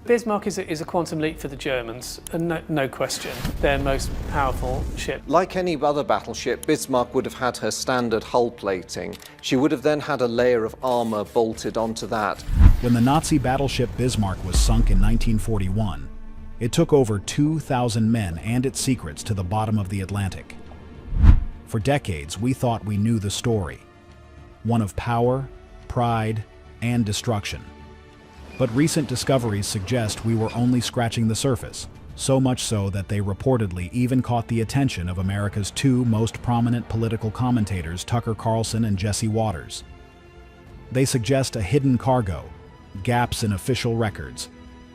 Bismarck is a quantum leap for the Germans, and no question, their most powerful ship. Like any other battleship, Bismarck would have had her standard hull plating. She would have then had a layer of armour bolted onto that. When the Nazi battleship Bismarck was sunk in 1941, it took over 2,000 men and its secrets to the bottom of the Atlantic. For decades, we thought we knew the story, one of power, pride, and destruction. But recent discoveries suggest we were only scratching the surface, so much so that they reportedly even caught the attention of America's two most prominent political commentators, Tucker Carlson and Jesse Waters. They suggest a hidden cargo, gaps in official records,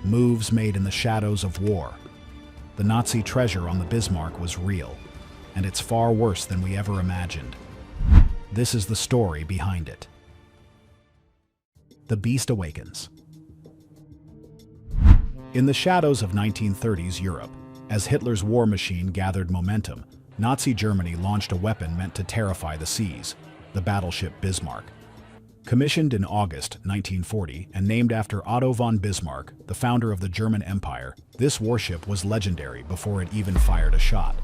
moves made in the shadows of war. The Nazi treasure on the Bismarck was real, and it's far worse than we ever imagined. This is the story behind it. The Beast Awakens. In the shadows of 1930s Europe, as Hitler's war machine gathered momentum, Nazi Germany launched a weapon meant to terrify the seas, the battleship Bismarck. Commissioned in August 1940 and named after Otto von Bismarck, the founder of the German Empire, this warship was legendary before it even fired a shot.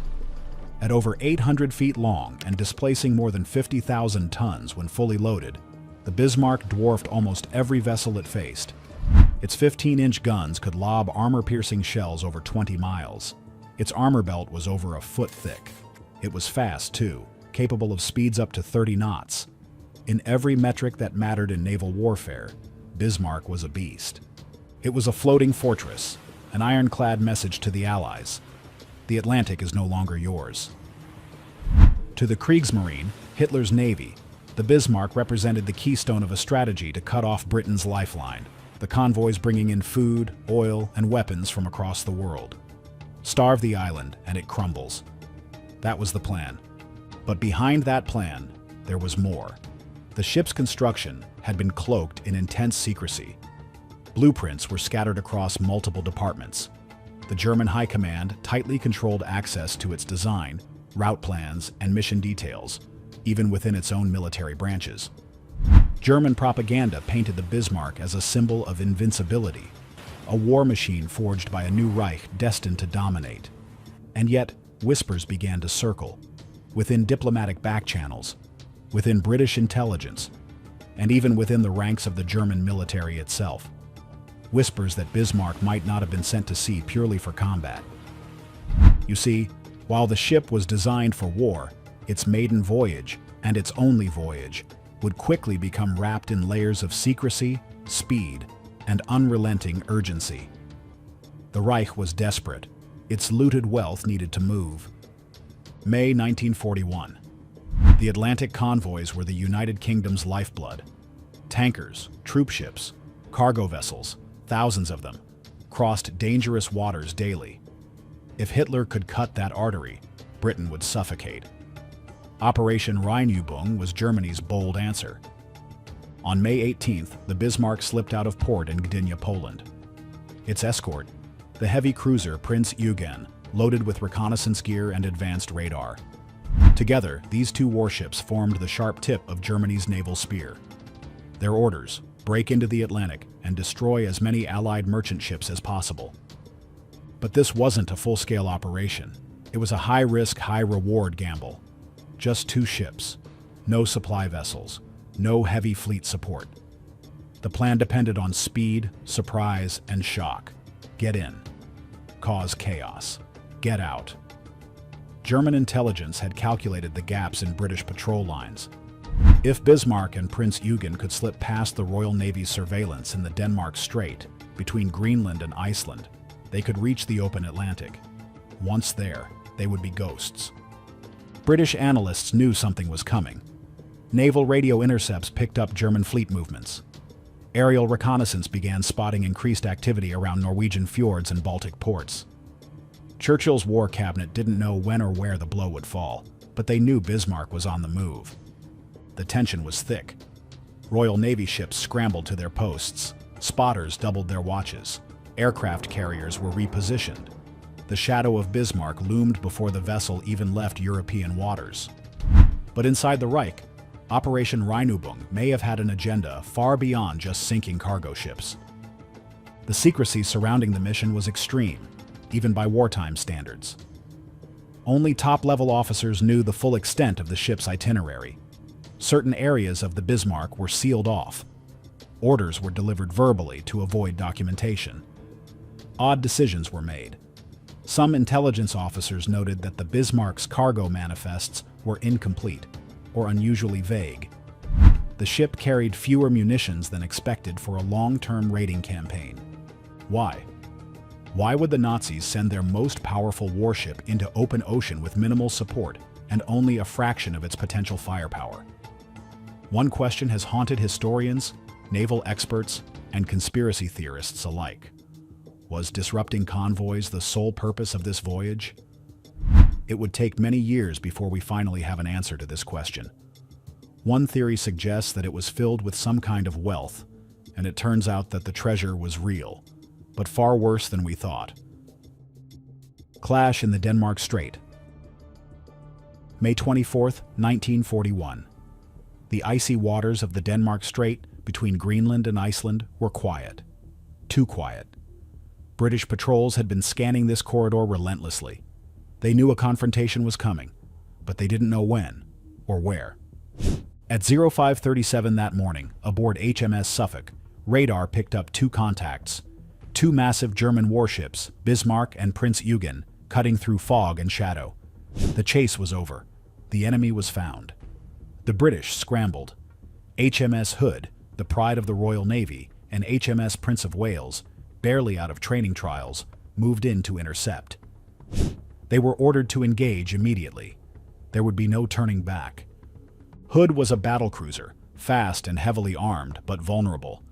At over 800 feet long and displacing more than 50,000 tons when fully loaded, the Bismarck dwarfed almost every vessel it faced. Its 15-inch guns could lob armor-piercing shells over 20 miles. Its armor belt was over a foot thick. It was fast, too, capable of speeds up to 30 knots. In every metric that mattered in naval warfare, Bismarck was a beast. It was a floating fortress, an ironclad message to the Allies. The Atlantic is no longer yours. To the Kriegsmarine, Hitler's navy, the Bismarck represented the keystone of a strategy to cut off Britain's lifeline, the convoys bringing in food, oil, and weapons from across the world. Starve the island, and it crumbles. That was the plan. But behind that plan, there was more. The ship's construction had been cloaked in intense secrecy. Blueprints were scattered across multiple departments. The German High Command tightly controlled access to its design, route plans, and mission details, even within its own military branches. German propaganda painted the Bismarck as a symbol of invincibility, a war machine forged by a new Reich destined to dominate. And yet, whispers began to circle, within diplomatic backchannels, within British intelligence, and even within the ranks of the German military itself. Whispers that Bismarck might not have been sent to sea purely for combat. You see, while the ship was designed for war, its maiden voyage, and its only voyage, would quickly become wrapped in layers of secrecy, speed, and unrelenting urgency. The Reich was desperate. Its looted wealth needed to move. May 1941. The Atlantic convoys were the United Kingdom's lifeblood. Tankers, troop ships, cargo vessels, thousands of them, crossed dangerous waters daily. If Hitler could cut that artery, Britain would suffocate. Operation Rheinübung was Germany's bold answer. On May 18th, the Bismarck slipped out of port in Gdynia, Poland. Its escort, the heavy cruiser Prince Eugen, loaded with reconnaissance gear and advanced radar. Together, these two warships formed the sharp tip of Germany's naval spear. Their orders: break into the Atlantic and destroy as many Allied merchant ships as possible. But this wasn't a full-scale operation. It was a high-risk, high-reward gamble. Just two ships, no supply vessels, no heavy fleet support. The plan depended on speed, surprise, and shock. Get in. Cause chaos. Get out. German intelligence had calculated the gaps in British patrol lines. If Bismarck and Prince Eugen could slip past the Royal Navy's surveillance in the Denmark Strait, between Greenland and Iceland, they could reach the open Atlantic. Once there, they would be ghosts. British analysts knew something was coming. Naval radio intercepts picked up German fleet movements. Aerial reconnaissance began spotting increased activity around Norwegian fjords and Baltic ports. Churchill's war cabinet didn't know when or where the blow would fall, but they knew Bismarck was on the move. The tension was thick. Royal Navy ships scrambled to their posts. Spotters doubled their watches. Aircraft carriers were repositioned. The shadow of Bismarck loomed before the vessel even left European waters. But inside the Reich, Operation Rheinübung may have had an agenda far beyond just sinking cargo ships. The secrecy surrounding the mission was extreme, even by wartime standards. Only top-level officers knew the full extent of the ship's itinerary. Certain areas of the Bismarck were sealed off. Orders were delivered verbally to avoid documentation. Odd decisions were made. Some intelligence officers noted that the Bismarck's cargo manifests were incomplete or unusually vague. The ship carried fewer munitions than expected for a long-term raiding campaign. Why? Why would the Nazis send their most powerful warship into open ocean with minimal support and only a fraction of its potential firepower? One question has haunted historians, naval experts, and conspiracy theorists alike. Was disrupting convoys the sole purpose of this voyage? It would take many years before we finally have an answer to this question. One theory suggests that it was filled with some kind of wealth, and it turns out that the treasure was real, but far worse than we thought. Clash in the Denmark Strait. May 24, 1941. The icy waters of the Denmark Strait between Greenland and Iceland were quiet. Too quiet. British patrols had been scanning this corridor relentlessly. They knew a confrontation was coming, but they didn't know when or where. At 05:37 that morning, aboard HMS Suffolk, radar picked up two contacts. Two massive German warships, Bismarck and Prince Eugen, cutting through fog and shadow. The chase was over. The enemy was found. The British scrambled. HMS Hood, the pride of the Royal Navy, and HMS Prince of Wales, barely out of training trials, moved in to intercept. They were ordered to engage immediately. There would be no turning back. Hood was a battlecruiser, fast and heavily armed, but vulnerable.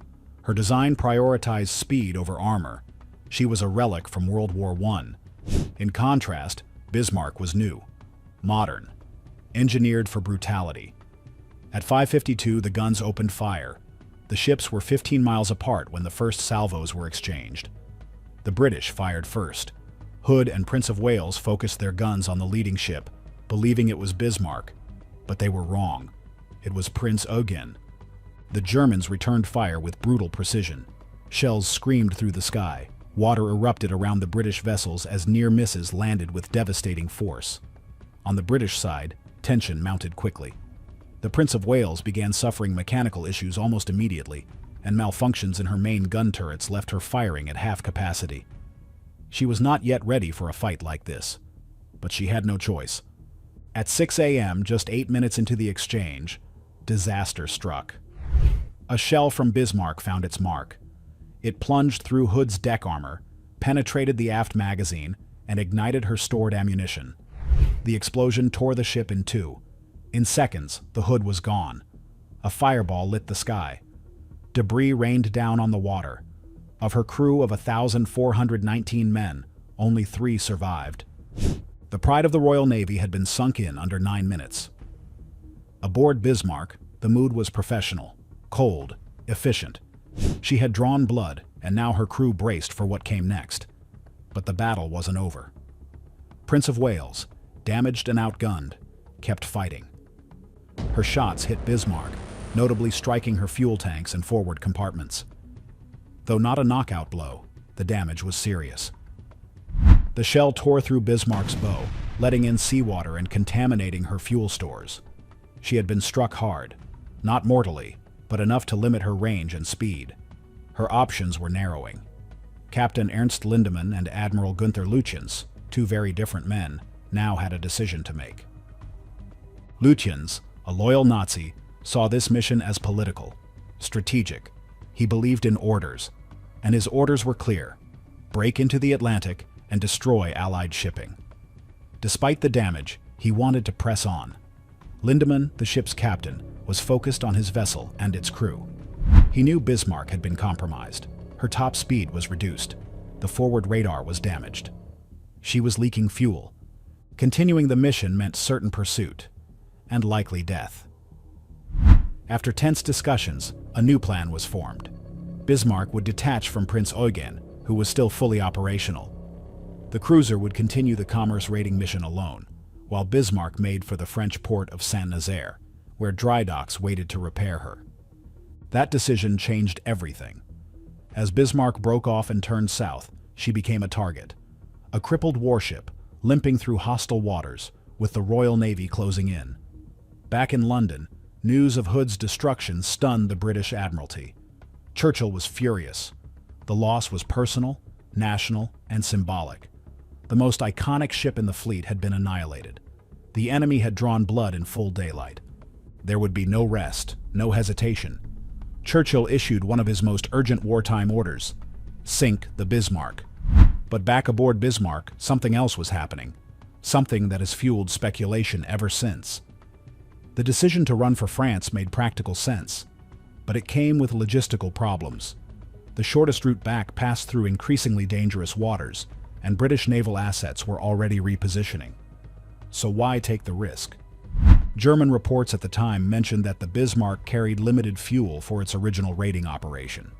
Her design prioritized speed over armor. She was a relic from World War I. In contrast, Bismarck was new, modern, engineered for brutality. At 5:52, the guns opened fire. The ships were 15 miles apart when the first salvos were exchanged. The British fired first. Hood and Prince of Wales focused their guns on the leading ship, believing it was Bismarck. But they were wrong. It was Prince Eugen. The Germans returned fire with brutal precision. Shells screamed through the sky. Water erupted around the British vessels as near misses landed with devastating force. On the British side, tension mounted quickly. The Prince of Wales began suffering mechanical issues almost immediately, and malfunctions in her main gun turrets left her firing at half capacity. She was not yet ready for a fight like this, but she had no choice. At 6 a.m., just 8 minutes into the exchange, disaster struck. A shell from Bismarck found its mark. It plunged through Hood's deck armor, penetrated the aft magazine, and ignited her stored ammunition. The explosion tore the ship in two. In seconds, the Hood was gone. A fireball lit the sky. Debris rained down on the water. Of her crew of 1,419 men, only 3 survived. The pride of the Royal Navy had been sunk in under 9 minutes. Aboard Bismarck, the mood was professional, cold, efficient. She had drawn blood, and now her crew braced for what came next. But the battle wasn't over. Prince of Wales, damaged and outgunned, kept fighting. Her shots hit Bismarck, notably striking her fuel tanks and forward compartments. Though not a knockout blow, the damage was serious. The shell tore through Bismarck's bow, letting in seawater and contaminating her fuel stores. She had been struck hard, not mortally, but enough to limit her range and speed. Her options were narrowing. Captain Ernst Lindemann and Admiral Günther Lütjens, 2 very different men, now had a decision to make. Lütjens, a loyal Nazi, saw this mission as political, strategic. He believed in orders, and his orders were clear: break into the Atlantic and destroy Allied shipping. Despite the damage, he wanted to press on. Lindemann, the ship's captain, was focused on his vessel and its crew. He knew Bismarck had been compromised. Her top speed was reduced. The forward radar was damaged. She was leaking fuel. Continuing the mission meant certain pursuit, and likely death. After tense discussions, a new plan was formed. Bismarck would detach from Prince Eugen, who was still fully operational. The cruiser would continue the commerce raiding mission alone, while Bismarck made for the French port of Saint-Nazaire, where dry docks waited to repair her. That decision changed everything. As Bismarck broke off and turned south, she became a target. A crippled warship, limping through hostile waters, with the Royal Navy closing in. Back in London, news of Hood's destruction stunned the British Admiralty. Churchill was furious. The loss was personal, national, and symbolic. The most iconic ship in the fleet had been annihilated. The enemy had drawn blood in full daylight. There would be no rest, no hesitation. Churchill issued one of his most urgent wartime orders: sink the Bismarck. But back aboard Bismarck, something else was happening. Something that has fueled speculation ever since. The decision to run for France made practical sense, but it came with logistical problems. The shortest route back passed through increasingly dangerous waters, and British naval assets were already repositioning. So why take the risk? German reports at the time mentioned that the Bismarck carried limited fuel for its original raiding operation.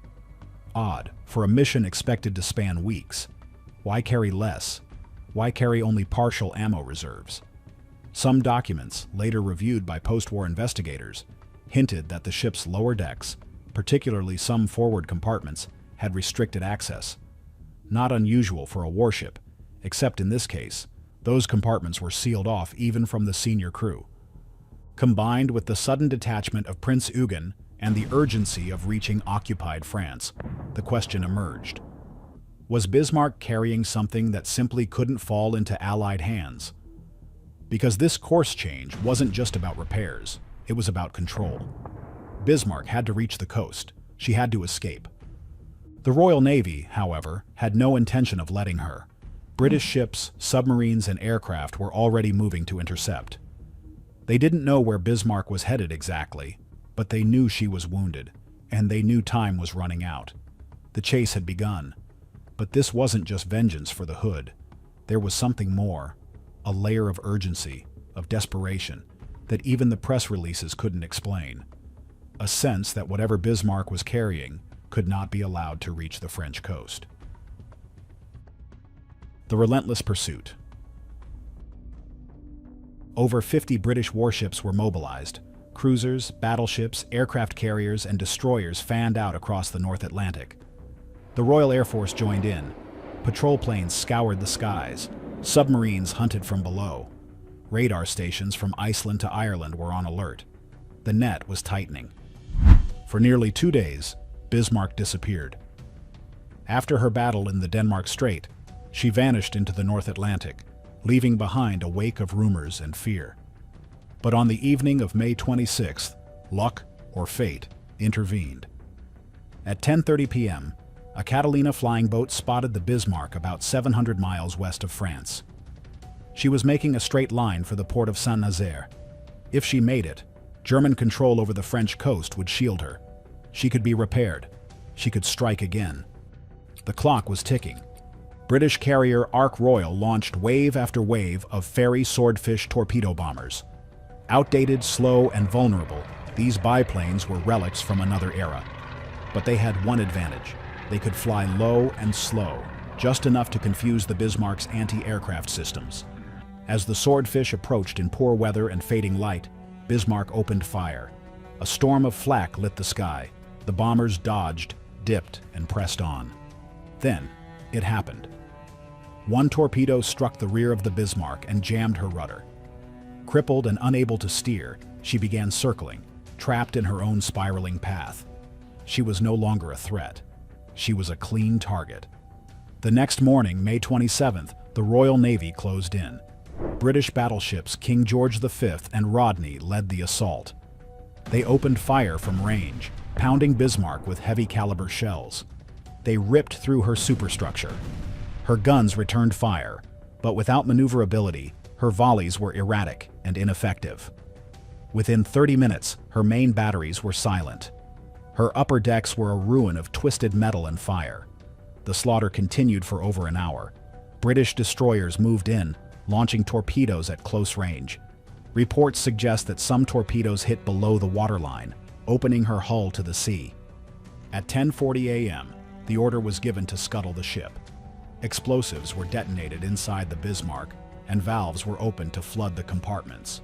Odd, for a mission expected to span weeks. Why carry less? Why carry only partial ammo reserves? Some documents, later reviewed by post-war investigators, hinted that the ship's lower decks, particularly some forward compartments, had restricted access. Not unusual for a warship, except in this case, those compartments were sealed off even from the senior crew. Combined with the sudden detachment of Prince Eugen and the urgency of reaching occupied France, the question emerged. Was Bismarck carrying something that simply couldn't fall into Allied hands? Because this course change wasn't just about repairs, it was about control. Bismarck had to reach the coast. She had to escape. The Royal Navy, however, had no intention of letting her. British ships, submarines, and aircraft were already moving to intercept. They didn't know where Bismarck was headed exactly, but they knew she was wounded, and they knew time was running out. The chase had begun. But this wasn't just vengeance for the Hood. There was something more, a layer of urgency, of desperation, that even the press releases couldn't explain. A sense that whatever Bismarck was carrying could not be allowed to reach the French coast. The relentless pursuit. Over 50 British warships were mobilized. Cruisers, battleships, aircraft carriers, and destroyers fanned out across the North Atlantic. The Royal Air Force joined in. Patrol planes scoured the skies. Submarines hunted from below. Radar stations from Iceland to Ireland were on alert. The net was tightening. For nearly 2 days, Bismarck disappeared. After her battle in the Denmark Strait, she vanished into the North Atlantic, leaving behind a wake of rumors and fear. But on the evening of May 26th, luck, or fate, intervened. At 10:30 p.m., a Catalina flying boat spotted the Bismarck about 700 miles west of France. She was making a straight line for the port of Saint-Nazaire. If she made it, German control over the French coast would shield her. She could be repaired. She could strike again. The clock was ticking. British carrier Ark Royal launched wave after wave of Fairey Swordfish torpedo bombers. Outdated, slow, and vulnerable, these biplanes were relics from another era. But they had one advantage. They could fly low and slow, just enough to confuse the Bismarck's anti-aircraft systems. As the Swordfish approached in poor weather and fading light, Bismarck opened fire. A storm of flak lit the sky. The bombers dodged, dipped, and pressed on. Then, it happened. One torpedo struck the rear of the Bismarck and jammed her rudder. Crippled and unable to steer, she began circling, trapped in her own spiraling path. She was no longer a threat. She was a clean target. The next morning, May 27th, the Royal Navy closed in. British battleships King George V and Rodney led the assault. They opened fire from range, pounding Bismarck with heavy-caliber shells. They ripped through her superstructure. Her guns returned fire, but without maneuverability, her volleys were erratic and ineffective. Within 30 minutes, her main batteries were silent. Her upper decks were a ruin of twisted metal and fire. The slaughter continued for over an hour. British destroyers moved in, launching torpedoes at close range. Reports suggest that some torpedoes hit below the waterline, opening her hull to the sea. At 10:40 a.m., the order was given to scuttle the ship. Explosives were detonated inside the Bismarck, and valves were opened to flood the compartments.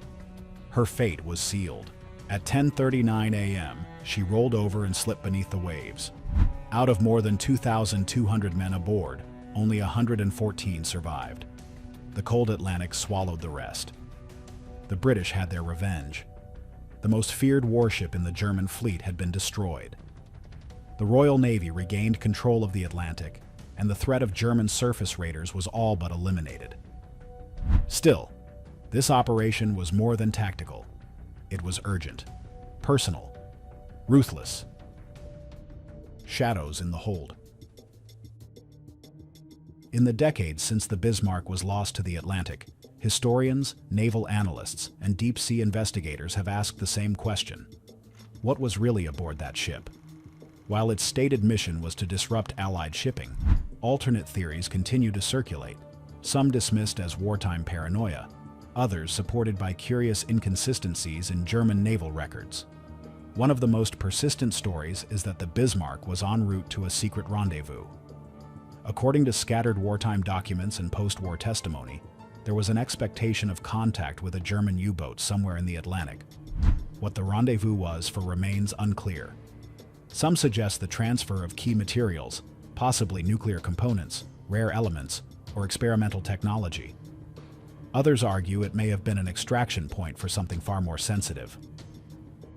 Her fate was sealed. At 10:39 a.m., she rolled over and slipped beneath the waves. Out of more than 2,200 men aboard, only 114 survived. The cold Atlantic swallowed the rest. The British had their revenge. The most feared warship in the German fleet had been destroyed. The Royal Navy regained control of the Atlantic, and the threat of German surface raiders was all but eliminated. Still, this operation was more than tactical. It was urgent, personal, ruthless. Shadows in the hold. In the decades since the Bismarck was lost to the Atlantic, historians, naval analysts, and deep-sea investigators have asked the same question. What was really aboard that ship? While its stated mission was to disrupt Allied shipping, alternate theories continue to circulate, some dismissed as wartime paranoia, others supported by curious inconsistencies in German naval records. One of the most persistent stories is that the Bismarck was en route to a secret rendezvous. According to scattered wartime documents and post-war testimony, there was an expectation of contact with a German U-boat somewhere in the Atlantic. What the rendezvous was remains unclear. Some suggest the transfer of key materials, possibly nuclear components, rare elements, or experimental technology. Others argue it may have been an extraction point for something far more sensitive.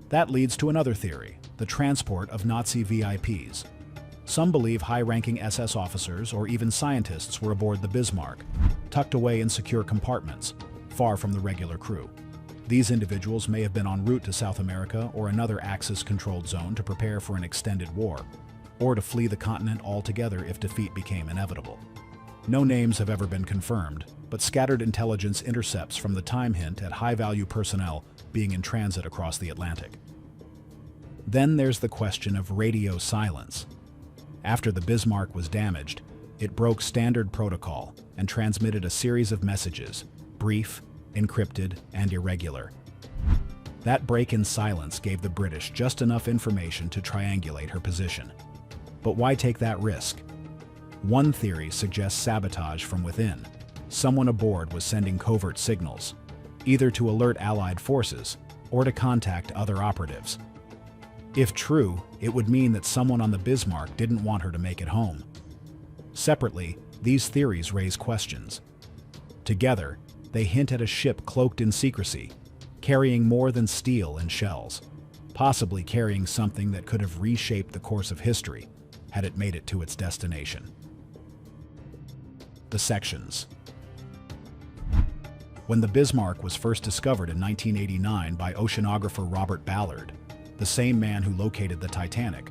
That leads to another theory, the transport of Nazi VIPs. Some believe high-ranking SS officers or even scientists were aboard the Bismarck, tucked away in secure compartments, far from the regular crew. These individuals may have been en route to South America or another Axis-controlled zone to prepare for an extended war, or to flee the continent altogether if defeat became inevitable. No names have ever been confirmed, but scattered intelligence intercepts from the time hint at high-value personnel being in transit across the Atlantic. Then there's the question of radio silence. After the Bismarck was damaged, it broke standard protocol and transmitted a series of messages, brief, encrypted, and irregular. That break in silence gave the British just enough information to triangulate her position. But why take that risk? One theory suggests sabotage from within. Someone aboard was sending covert signals, either to alert Allied forces or to contact other operatives. If true, it would mean that someone on the Bismarck didn't want her to make it home. Separately, these theories raise questions. Together, they hint at a ship cloaked in secrecy, carrying more than steel and shells, possibly carrying something that could have reshaped the course of history had it made it to its destination. The sections. When the Bismarck was first discovered in 1989 by oceanographer Robert Ballard, the same man who located the Titanic,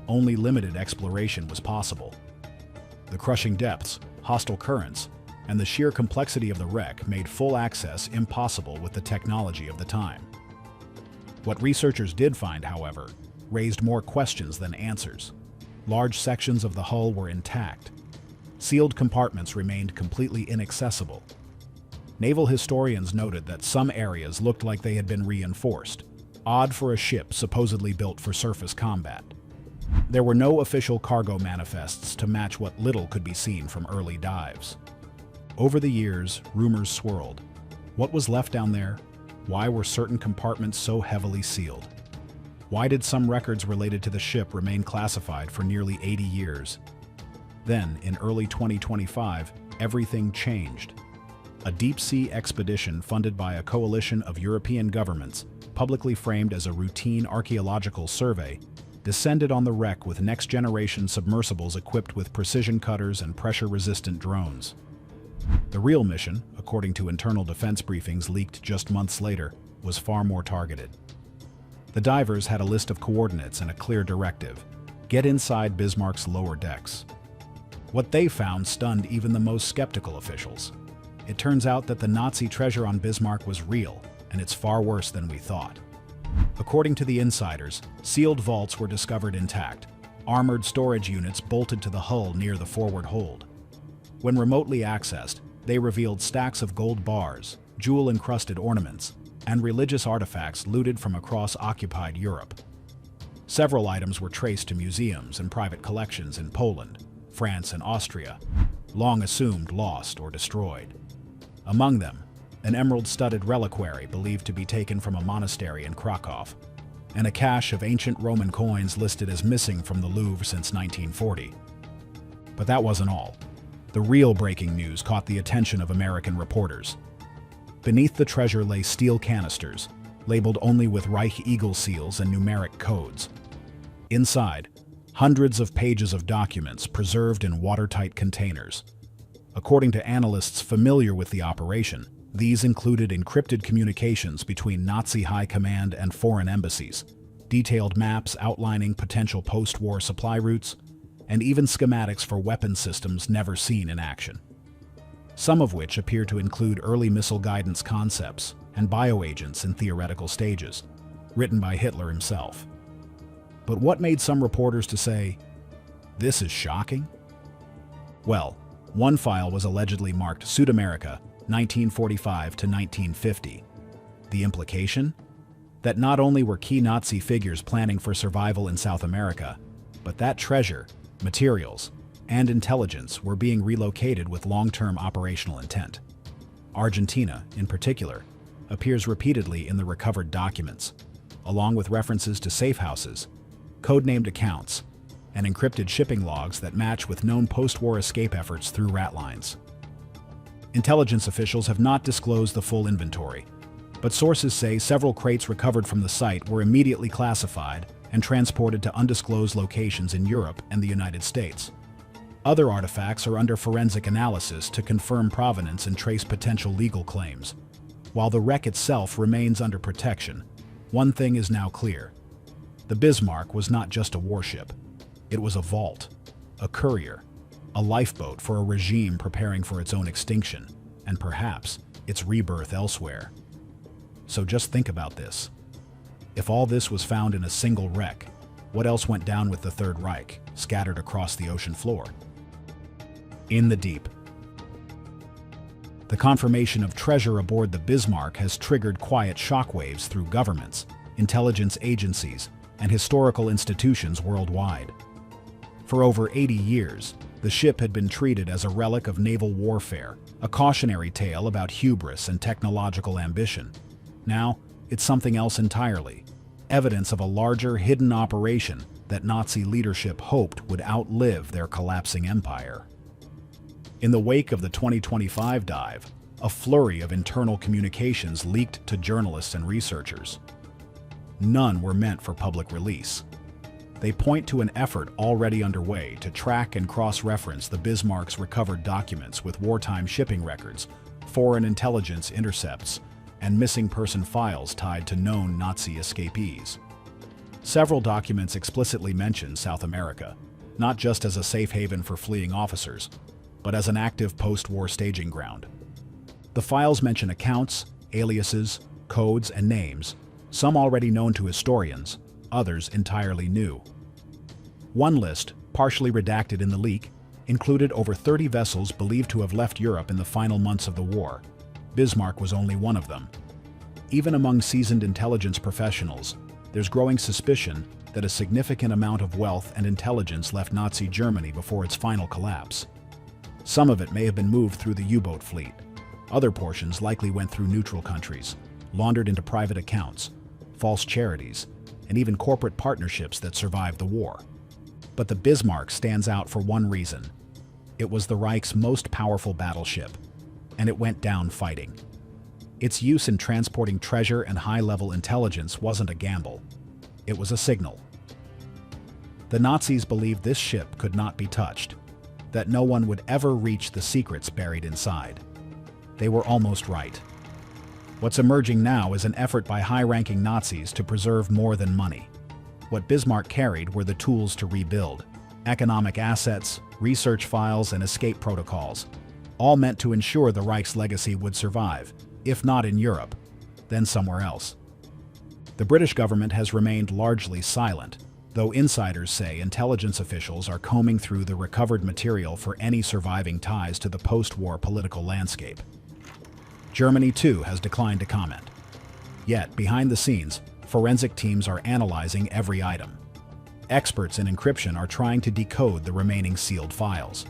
only limited exploration was possible. The crushing depths, hostile currents, and the sheer complexity of the wreck made full access impossible with the technology of the time. What researchers did find, however, raised more questions than answers. Large sections of the hull were intact. Sealed compartments remained completely inaccessible. Naval historians noted that some areas looked like they had been reinforced, odd for a ship supposedly built for surface combat. There were no official cargo manifests to match what little could be seen from early dives. Over the years, rumors swirled. What was left down there? Why were certain compartments so heavily sealed? Why did some records related to the ship remain classified for nearly 80 years? Then, in early 2025, everything changed. A deep-sea expedition funded by a coalition of European governments, publicly framed as a routine archaeological survey, descended on the wreck with next-generation submersibles equipped with precision cutters and pressure-resistant drones. The real mission, according to internal defense briefings leaked just months later, was far more targeted. The divers had a list of coordinates and a clear directive: get inside Bismarck's lower decks. What they found stunned even the most skeptical officials. It turns out that the Nazi treasure on Bismarck was real, and it's far worse than we thought. According to the insiders, sealed vaults were discovered intact, armored storage units bolted to the hull near the forward hold. When remotely accessed, they revealed stacks of gold bars, jewel-encrusted ornaments, and religious artifacts looted from across occupied Europe. Several items were traced to museums and private collections in Poland, France, and Austria, long assumed lost or destroyed. Among them, an emerald-studded reliquary believed to be taken from a monastery in Krakow. and a cache of ancient Roman coins listed as missing from the Louvre since 1940. But that wasn't all. The real breaking news caught the attention of American reporters. Beneath the treasure lay steel canisters, labeled only with Reich eagle seals and numeric codes. Inside, hundreds of pages of documents preserved in watertight containers. According to analysts familiar with the operation, these included encrypted communications between Nazi high command and foreign embassies, detailed maps outlining potential post-war supply routes, and even schematics for weapon systems never seen in action. Some of which appear to include early missile guidance concepts and bioagents in theoretical stages, written by Hitler himself. But what made some reporters to say, "This is shocking"? Well, one file was allegedly marked Sudamerica, 1945 to 1950. The implication? That not only were key Nazi figures planning for survival in South America, but that treasure, materials, and intelligence were being relocated with long-term operational intent. Argentina, in particular, appears repeatedly in the recovered documents, along with references to safe houses, codenamed accounts, and encrypted shipping logs that match with known post-war escape efforts through rat lines. Intelligence officials have not disclosed the full inventory, but sources say several crates recovered from the site were immediately classified and transported to undisclosed locations in Europe and the United States. Other artifacts are under forensic analysis to confirm provenance and trace potential legal claims. While the wreck itself remains under protection, one thing is now clear. The Bismarck was not just a warship. It was a vault, a courier, a lifeboat for a regime preparing for its own extinction, and perhaps its rebirth elsewhere. So just think about this. If all this was found in a single wreck, what else went down with the Third Reich, scattered across the ocean floor? In the deep. The confirmation of treasure aboard the Bismarck has triggered quiet shockwaves through governments, intelligence agencies, and historical institutions worldwide. For over 80 years, the ship had been treated as a relic of naval warfare, a cautionary tale about hubris and technological ambition. Now, it's something else entirely, evidence of a larger hidden operation that Nazi leadership hoped would outlive their collapsing empire. In the wake of the 2025 dive, a flurry of internal communications leaked to journalists and researchers. None were meant for public release. They point to an effort already underway to track and cross-reference the Bismarck's recovered documents with wartime shipping records, foreign intelligence intercepts, and missing person files tied to known Nazi escapees. Several documents explicitly mention South America, not just as a safe haven for fleeing officers, but as an active post-war staging ground. The files mention accounts, aliases, codes, and names, some already known to historians, others entirely new. One list, partially redacted in the leak, included over 30 vessels believed to have left Europe in the final months of the war. Bismarck was only one of them. Even among seasoned intelligence professionals, there's growing suspicion that a significant amount of wealth and intelligence left Nazi Germany before its final collapse. Some of it may have been moved through the U-boat fleet. Other portions likely went through neutral countries, laundered into private accounts, false charities, and even corporate partnerships that survived the war. But the Bismarck stands out for one reason. It was the Reich's most powerful battleship, and it went down fighting. Its use in transporting treasure and high-level intelligence wasn't a gamble. It was a signal. The Nazis believed this ship could not be touched, that no one would ever reach the secrets buried inside. They were almost right. What's emerging now is an effort by high-ranking Nazis to preserve more than money. What Bismarck carried were the tools to rebuild: economic assets, research files, and escape protocols, all meant to ensure the Reich's legacy would survive, if not in Europe, then somewhere else. The British government has remained largely silent, though insiders say intelligence officials are combing through the recovered material for any surviving ties to the post-war political landscape. Germany, too, has declined to comment. Yet, behind the scenes, forensic teams are analyzing every item. Experts in encryption are trying to decode the remaining sealed files.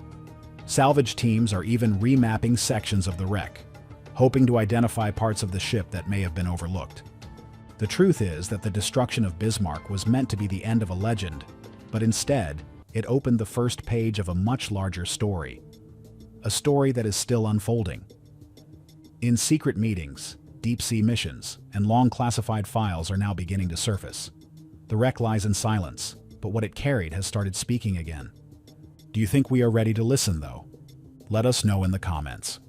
Salvage teams are even remapping sections of the wreck, hoping to identify parts of the ship that may have been overlooked. The truth is that the destruction of Bismarck was meant to be the end of a legend, but instead, it opened the first page of a much larger story. A story that is still unfolding. In secret meetings, deep-sea missions, and long classified files are now beginning to surface. The wreck lies in silence, but what it carried has started speaking again. Do you think we are ready to listen, though? Let us know in the comments.